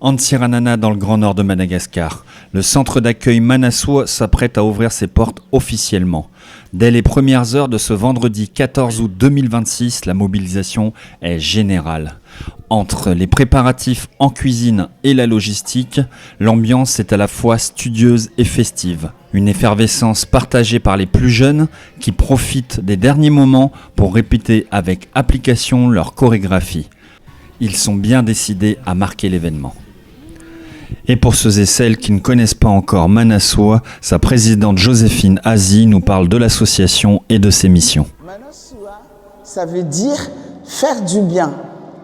Antsiranana dans le Grand Nord de Madagascar. Le centre d'accueil Manassoua s'apprête à ouvrir ses portes officiellement. Dès les premières heures de ce vendredi 14 août 2026, la mobilisation est générale. Entre les préparatifs en cuisine et la logistique, l'ambiance est à la fois studieuse et festive. Une effervescence partagée par les plus jeunes qui profitent des derniers moments pour répéter avec application leur chorégraphie. Ils sont bien décidés à marquer l'événement. Et pour ceux et celles qui ne connaissent pas encore Manassoua, sa présidente Joséphine Azi nous parle de l'association et de ses missions. Manassoua, ça veut dire faire du bien,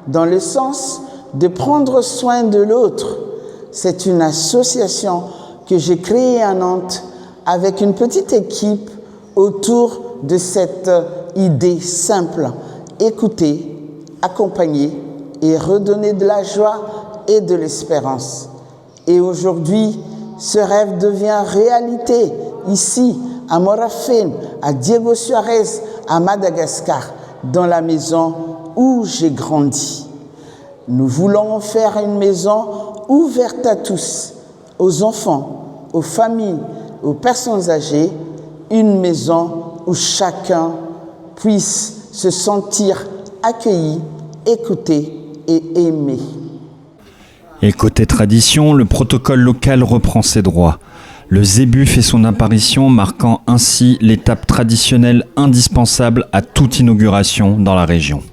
dans le sens de prendre soin de l'autre. C'est une association que j'ai créée à Nantes avec une petite équipe autour de cette idée simple. Écouter, accompagner et redonner de la joie et de l'espérance. Et aujourd'hui, ce rêve devient réalité ici, à Morafén, à Diego Suarez, à Madagascar, dans la maison où j'ai grandi. Nous voulons faire une maison ouverte à tous, aux enfants, aux familles, aux personnes âgées, une maison où chacun puisse se sentir accueilli, écouté et aimé. Et côté tradition, le protocole local reprend ses droits. Le zébu fait son apparition, marquant ainsi l'étape traditionnelle indispensable à toute inauguration dans la région.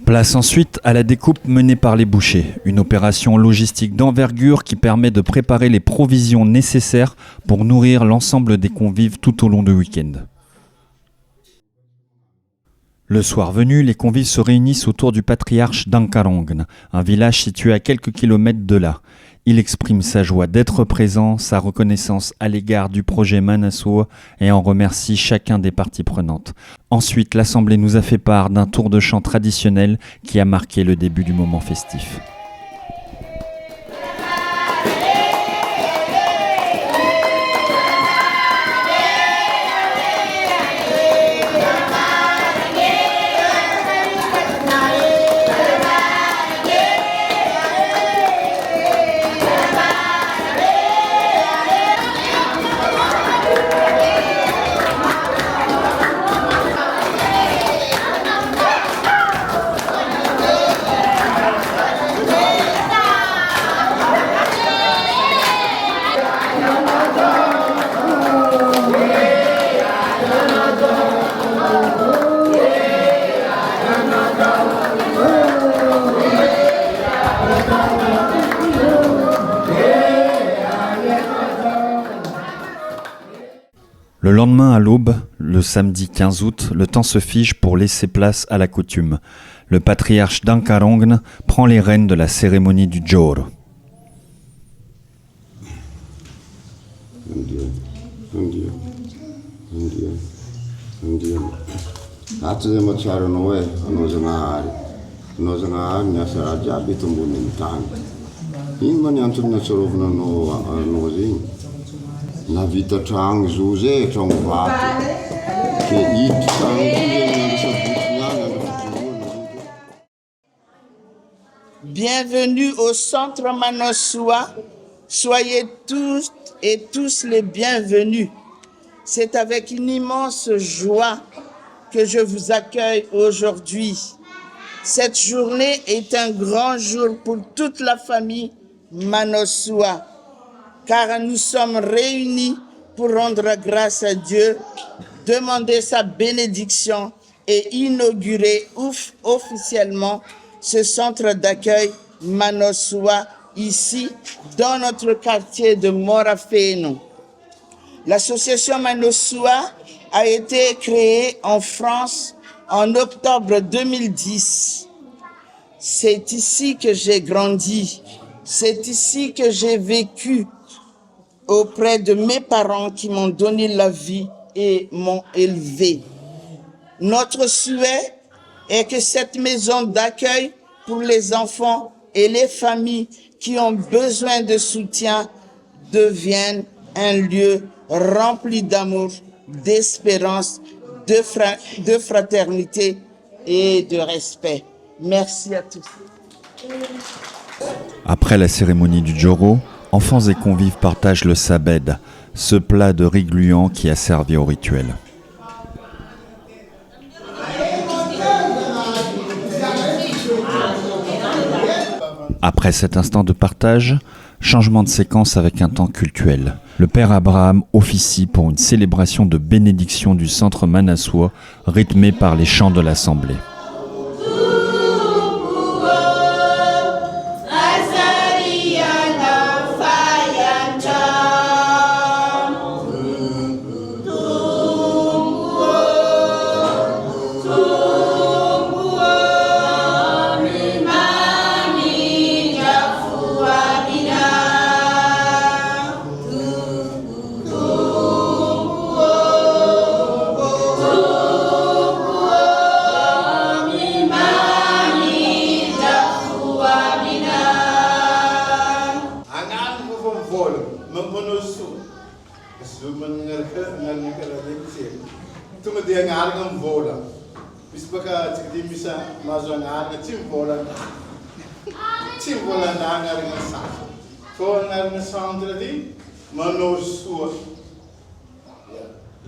Place ensuite à la découpe menée par les bouchers, une opération logistique d'envergure qui permet de préparer les provisions nécessaires pour nourrir l'ensemble des convives tout au long du week-end. Le soir venu, les convives se réunissent autour du patriarche d'Ankarongn, un village situé à quelques kilomètres de là. Il exprime sa joie d'être présent, sa reconnaissance à l'égard du projet Manassoua et en remercie chacun des parties prenantes. Ensuite, l'Assemblée nous a fait part d'un tour de chant traditionnel qui a marqué le début du moment festif. Le lendemain à l'aube, le samedi 15 août, le temps se fige pour laisser place à la coutume. Le patriarche d'Ankarongn prend les rênes de la cérémonie du Joro. Bienvenue au centre Manassoua. Soyez tous et tous les bienvenus. C'est avec une immense joie que je vous accueille aujourd'hui. Cette journée est un grand jour pour toute la famille Manassoua, car nous sommes réunis pour rendre grâce à Dieu, demander sa bénédiction et inaugurer officiellement ce centre d'accueil Manassoua ici dans notre quartier de Morafén. L'association Manassoua a été créée en France en octobre 2010. C'est ici que j'ai grandi, c'est ici que j'ai vécu auprès de mes parents qui m'ont donné la vie et m'ont élevé. Notre souhait est que cette maison d'accueil pour les enfants et les familles qui ont besoin de soutien devienne un lieu rempli d'amour, d'espérance, de fraternité et de respect. Merci à tous. Après la cérémonie du Joro, enfants et convives partagent le sabed, ce plat de riz gluant qui a servi au rituel. Après cet instant de partage, changement de séquence avec un temps cultuel. Le père Abraham officie pour une célébration de bénédiction du centre manassois, rythmée par les chants de l'assemblée.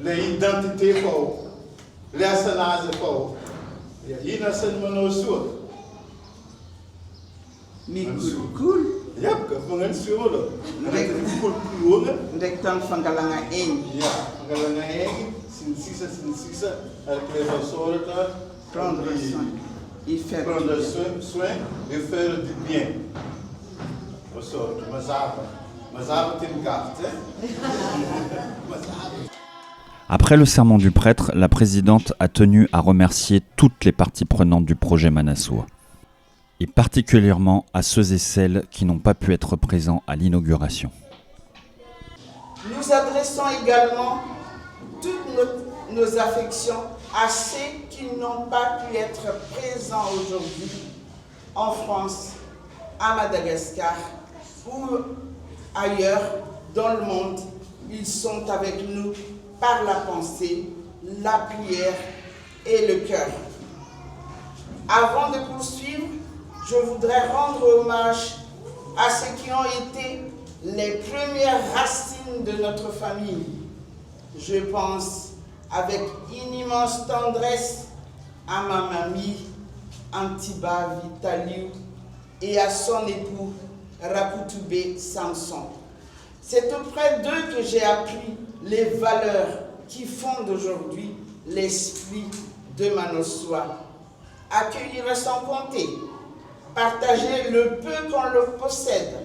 L'identité fort, l'essence fort, l'innocent monosur. Mi cool. Yep, que pengen sur le. Ndek tan fangalanga en. Ja, fangalanga en. Sin sisa, avec les autres. Prendre soin. Et faire Prendre soin et faire du bien. Osso, Mazaba tem carte. Après le sermon du prêtre, la présidente a tenu à remercier toutes les parties prenantes du projet Manassois, et particulièrement à ceux et celles qui n'ont pas pu être présents à l'inauguration. Nous adressons également toutes nos affections à ceux qui n'ont pas pu être présents aujourd'hui en France, à Madagascar ou ailleurs dans le monde. Ils sont avec nous par la pensée, la prière et le cœur. Avant de poursuivre, je voudrais rendre hommage à ceux qui ont été les premières racines de notre famille. Je pense avec une immense tendresse à ma mamie Antiba Vitaliou et à son époux Rakutoubé Samson. C'est auprès d'eux que j'ai appris les valeurs qui fondent aujourd'hui l'esprit de Manassois. Accueillir sans compter, partager le peu qu'on le possède,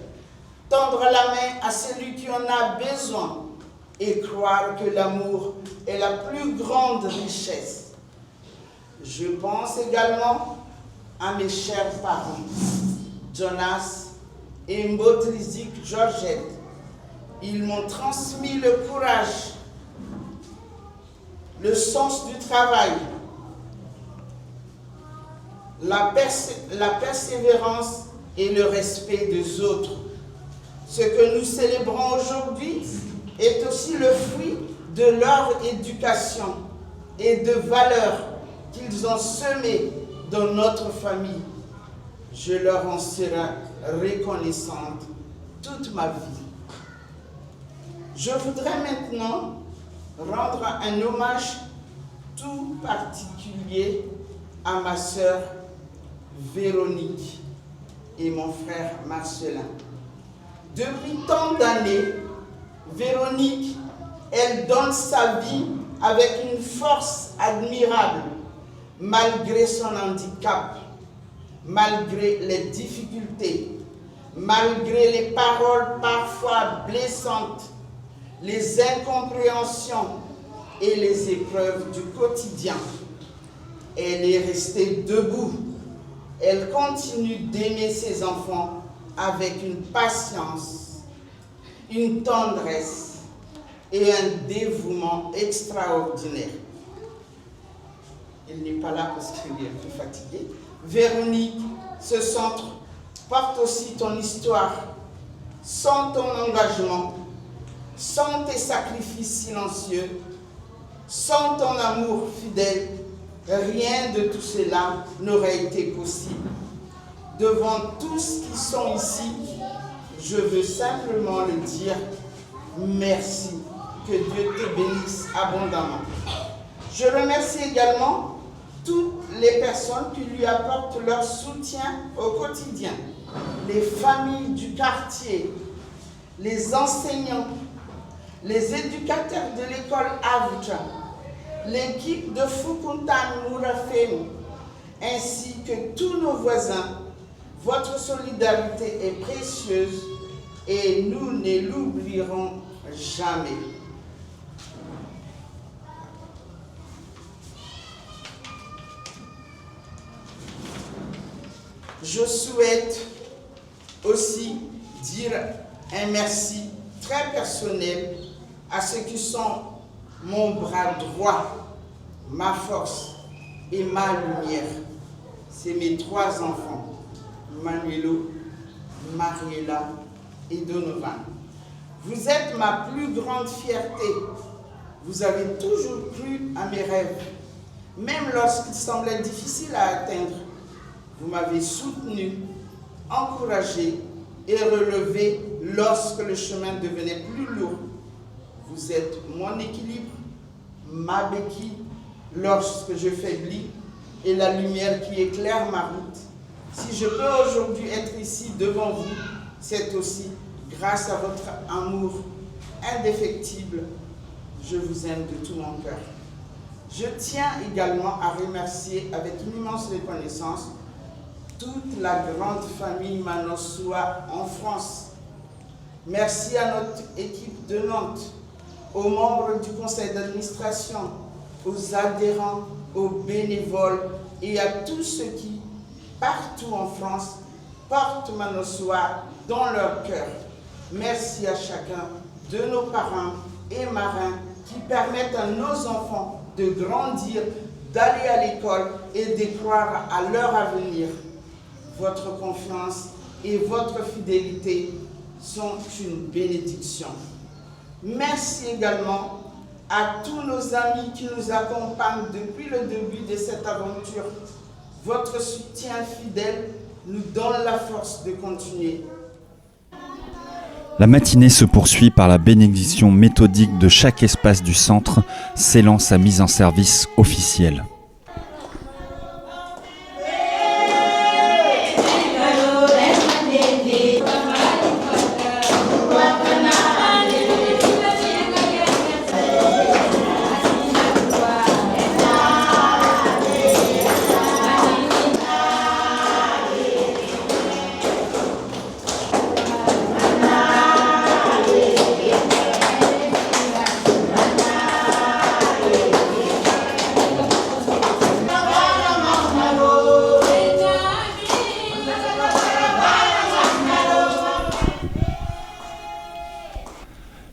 tendre la main à celui qui en a besoin et croire que l'amour est la plus grande richesse. Je pense également à mes chers parents, Jonas et Mbotrizik Georgette. Ils m'ont transmis le courage, le sens du travail, la persévérance et le respect des autres. Ce que nous célébrons aujourd'hui est aussi le fruit de leur éducation et de valeurs qu'ils ont semées dans notre famille. Je leur en serai reconnaissante toute ma vie. Je voudrais maintenant rendre un hommage tout particulier à ma sœur Véronique et mon frère Marcelin. Depuis tant d'années, Véronique, elle donne sa vie avec une force admirable, malgré son handicap, malgré les difficultés, malgré les paroles parfois blessantes, les incompréhensions et les épreuves du quotidien. Elle est restée debout. Elle continue d'aimer ses enfants avec une patience, une tendresse et un dévouement extraordinaire. Il n'est pas là parce qu'il est un peu fatigué. Véronique, ce centre porte aussi ton histoire. Sans ton engagement, sans tes sacrifices silencieux, sans ton amour fidèle, rien de tout cela n'aurait été possible. devant tous qui sont ici, je veux simplement le dire, merci. Que Dieu te bénisse abondamment. Je remercie également toutes les personnes qui lui apportent leur soutien au quotidien. Les familles du quartier, les enseignants, les éducateurs de l'école Avuja, l'équipe de Fukuntan Mourafeni, ainsi que tous nos voisins. Votre solidarité est précieuse et nous ne l'oublierons jamais. Je souhaite aussi dire un merci très personnel à ceux qui sont mon bras droit, ma force et ma lumière. C'est mes 3 enfants, Manuelo, Mariela et Donovan. Vous êtes ma plus grande fierté. Vous avez toujours cru à mes rêves, même lorsqu'ils semblaient difficiles à atteindre. Vous m'avez soutenu, encouragé et relevé lorsque le chemin devenait plus lourd. Vous êtes mon équilibre, ma béquille lorsque je faiblis et la lumière qui éclaire ma route. Si je peux aujourd'hui être ici devant vous, c'est aussi grâce à votre amour indéfectible. Je vous aime de tout mon cœur. Je tiens également à remercier avec une immense reconnaissance toute la grande famille Manossoua en France. Merci à notre équipe de Nantes, aux membres du conseil d'administration, aux adhérents, aux bénévoles et à tous ceux qui, partout en France, portent Manossoua dans leur cœur. Merci à chacun de nos parents et marrains qui permettent à nos enfants de grandir, d'aller à l'école et de croire à leur avenir. Votre confiance et votre fidélité sont une bénédiction. Merci également à tous nos amis qui nous accompagnent depuis le début de cette aventure. Votre soutien fidèle nous donne la force de continuer. La matinée se poursuit par la bénédiction méthodique de chaque espace du centre, scellant sa mise en service officielle.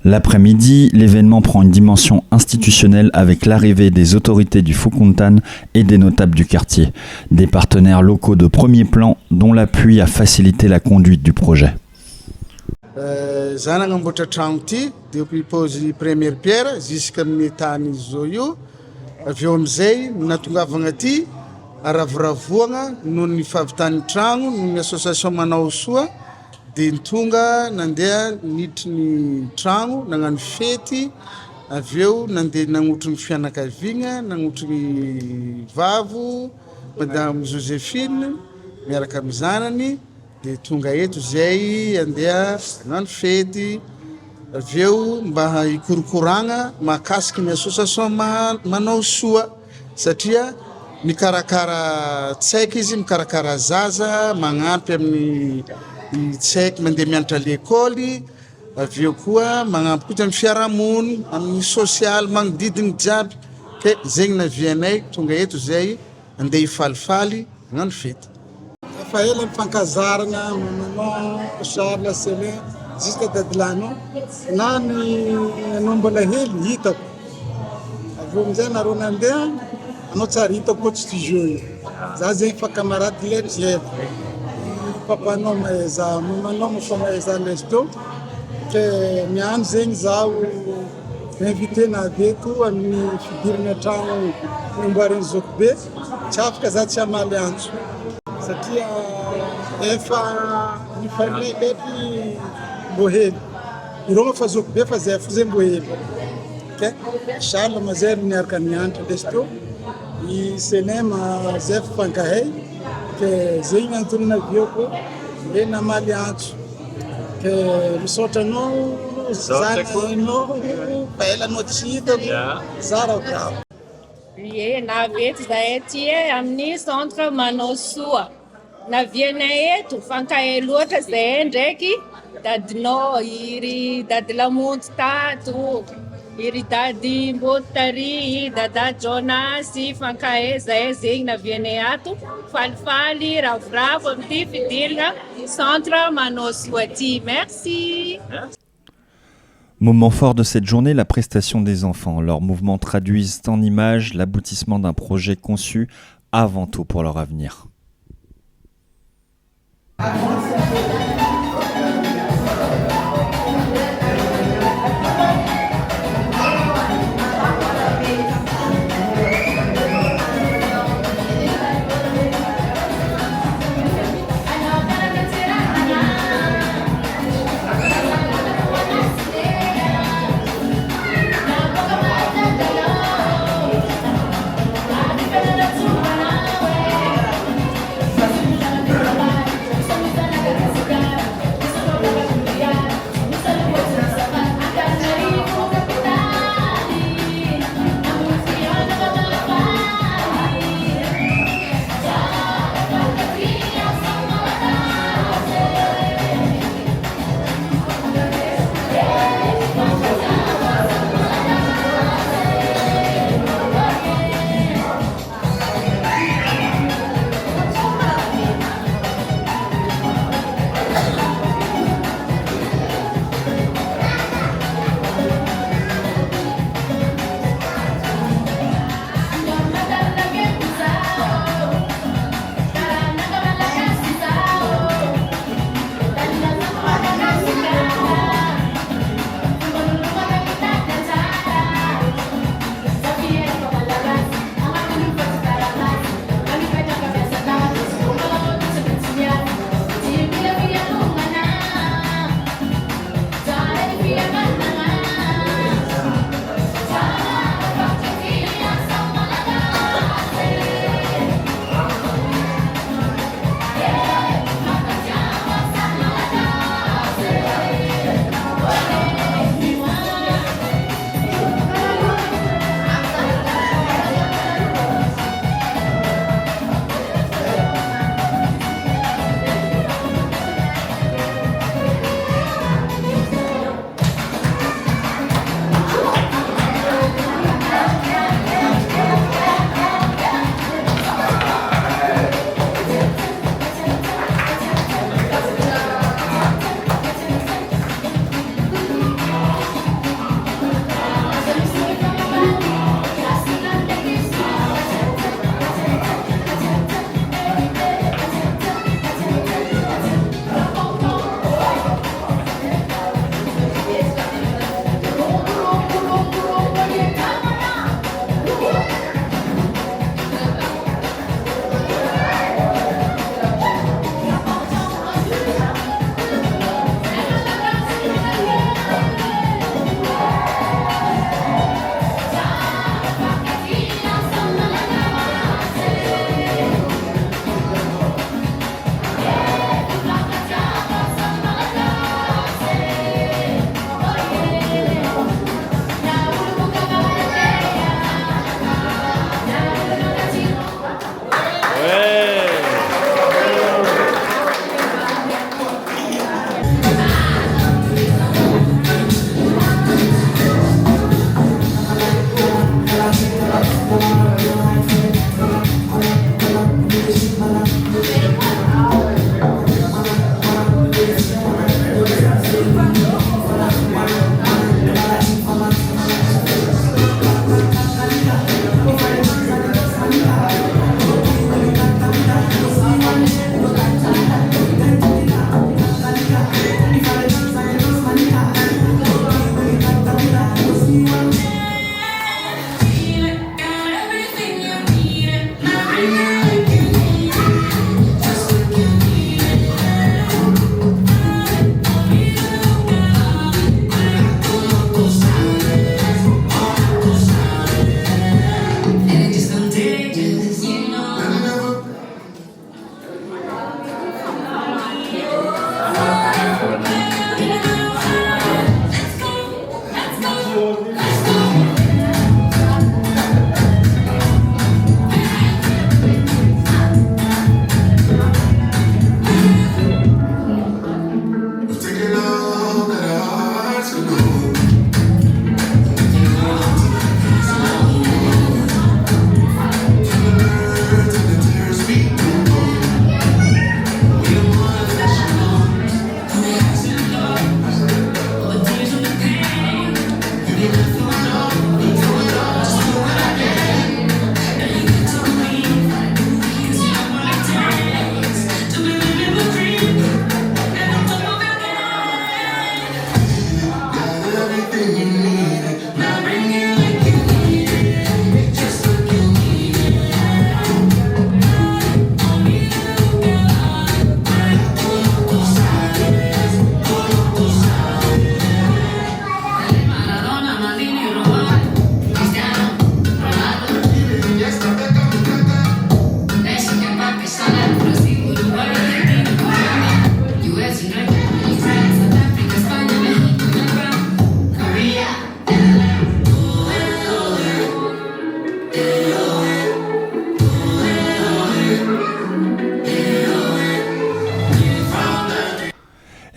L'après-midi, l'événement prend une dimension institutionnelle avec l'arrivée des autorités du Fukuntan et des notables du quartier, des partenaires locaux de premier plan dont l'appui a facilité la conduite du projet. Zanangambotra tragno ty depuis pose première pierre jusqu'à amin'ny tany zao io avy eo amizay natongavagna ty aravoravoagna noho ny fahavitany tragno noho ny association manao soa de nitonga nandeha niditry ny tragno nagnano fety avy eo nandeha nagnotry ny fianakaviagna nagnotry ny vavo madame Joséphine miaraka amin'ny zanany de tonga eto zay andeha nagnano fety avy eo mba hikorokoragna mahakasiky ny association manao soa satria mikarakara tsaiky izy mikarakara zaza magnampy amin'ny tsaiky mandeha mianatra l'école avy eo koa magnampy koa amin'ny fiarahamony amin'ny social magnodidiny jiaby ke zegny navianay tonga eto zay andeha ifalifaly nagnano fety. Fa ela mifankazarana mamanao Charles Selin jusqu'à dadilano na ny anao mbola hely hitako avy eo amizay nareo nandeha anao tsara hitako koa tsy tijou io za zegny fa camarade le jiaby papanao mahaza mamanao mofa mahaza lesto ke miano zegny zaho invité naveko amin'ny fidirana tragno namboariny Zokobe tsy afaka za tsy amaly antso satria efa nifarinay betry mbo hely. Ireo moa fa zoko be fa zay fo zay mbo hely. Ke Charles Mazery niaraka nianatra lesy teo. I Selema zay fankahay. Ke zay nantonona vioko hoe namaly antso. Ke misaotra anao zananao baelanao tsy hitako zara ka. Ie, navety zahay ty amin'ny centre manao soa. Navianay eto fankahay loatra zahay ndraiky dadinao iry dady Lamonty tato, iry dady Mbotary, dada Jonasy fankahay zahay zegny navianay ato. Falifaly, ravoravo amity fidirana centre manao soa ty. Merci. Moment fort de cette journée, la prestation des enfants. Leurs mouvements traduisent en images l'aboutissement d'un projet conçu avant tout pour leur avenir.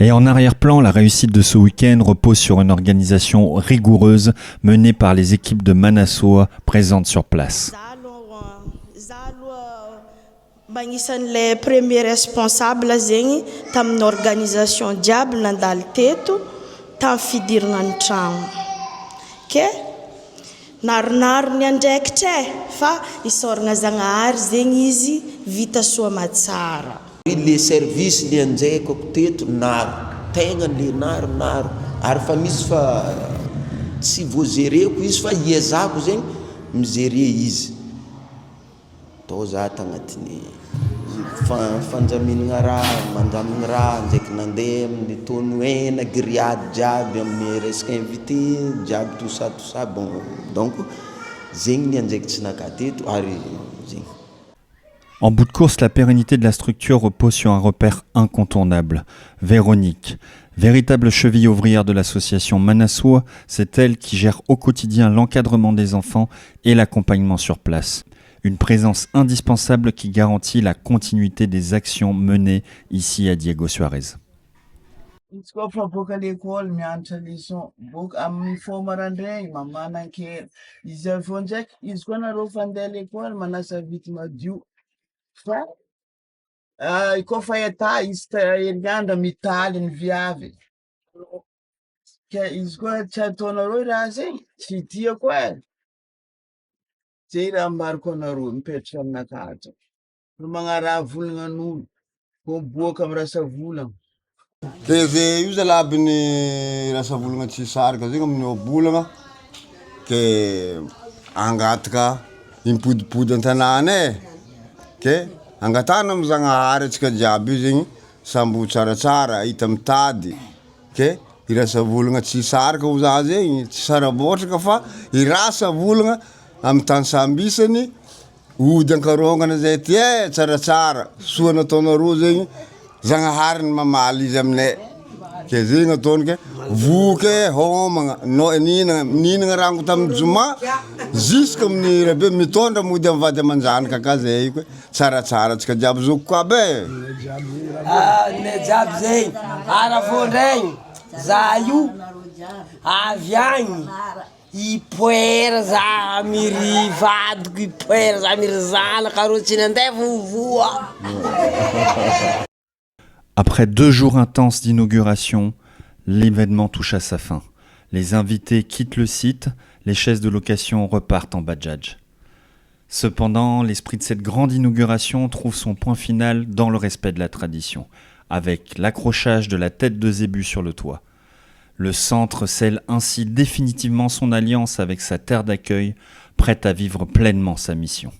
Et en arrière-plan, la réussite de ce week-end repose sur une organisation rigoureuse menée par les équipes de Manassoa présentes sur place. Magnisan'ilay premier responsable zegny tamin'ny organisation diable nandalo teto tamin'ny fidirana ny trano. Ke naronaro ny andraikitra fa isorana Zagnahary zegny izy vita soa matsara. Le service le anjaiko teto naro tegna le naro ary fa misy fa tsy voazereko izy fa iezako zegny mizere izy. Tô za tagnatiny fanjaminana raha mandamina raha ndraiky nandeha amin'ny tono hena grillade jiaby amin'ny resaka invité jiaby tout ça bon donc zegny ny anjaika tsy naka teto ary zegny. En bout de course, la pérennité de la structure repose sur un repère incontournable, Véronique. Véritable cheville ouvrière de l'association Manassoa, c'est elle qui gère au quotidien l'encadrement des enfants et l'accompagnement sur place. Une présence indispensable qui garantit la continuité des actions menées ici à Diego Suarez. Izy koa fa boaka l'école mianatra leçon boaka amin'ny fomarandray mamanankely izy avy ndraiky izy koa nareo fandeha l'école manasa vity madio fa koa fa eta izy herignandro mitaly ny viavy ka izy koa tsy ataonareo raha zegny tsy tiako zay raha ambariko anareo mipetraka aminakato no magnaraha volagnan'olo ko boaka amin'ny rasa volagna. Keze io zalaby ny rasa volagna tsy sarika zegny amin'ny bolagna ke angataka impodipody an-tanàna ke angatana amin'ny Zagnahary antsika jiaby io zegny sambo tsaratsara hita mitady ke i rasa volagna tsy sarika ho za zegny tsy sarabotraka fa i rasa volagna amin'ny tany sambisany ody ankarongana zay ty tsaratsara soa nataonareo zegny Zagnahary ny mamaly izy aminay ke zegny ataony ke voke homagna no ninagna rango tamin'ny juma jusque amin'ny rabe mitondra mody amin'ny vady aman-janaka ka zay ko tsaratsara tsika jiaby zoko koa be ne jiaby zegny arafondregny za io avy agny ipoera za miry vadiko ipoera za miry zanaka ro tsy nandeha vovoa. Après 2 jours intenses d'inauguration, l'événement touche à sa fin. Les invités quittent le site, les chaises de location repartent en badjadj. Cependant, l'esprit de cette grande inauguration trouve son point final dans le respect de la tradition, avec l'accrochage de la tête de zébu sur le toit. Le centre scelle ainsi définitivement son alliance avec sa terre d'accueil, prête à vivre pleinement sa mission.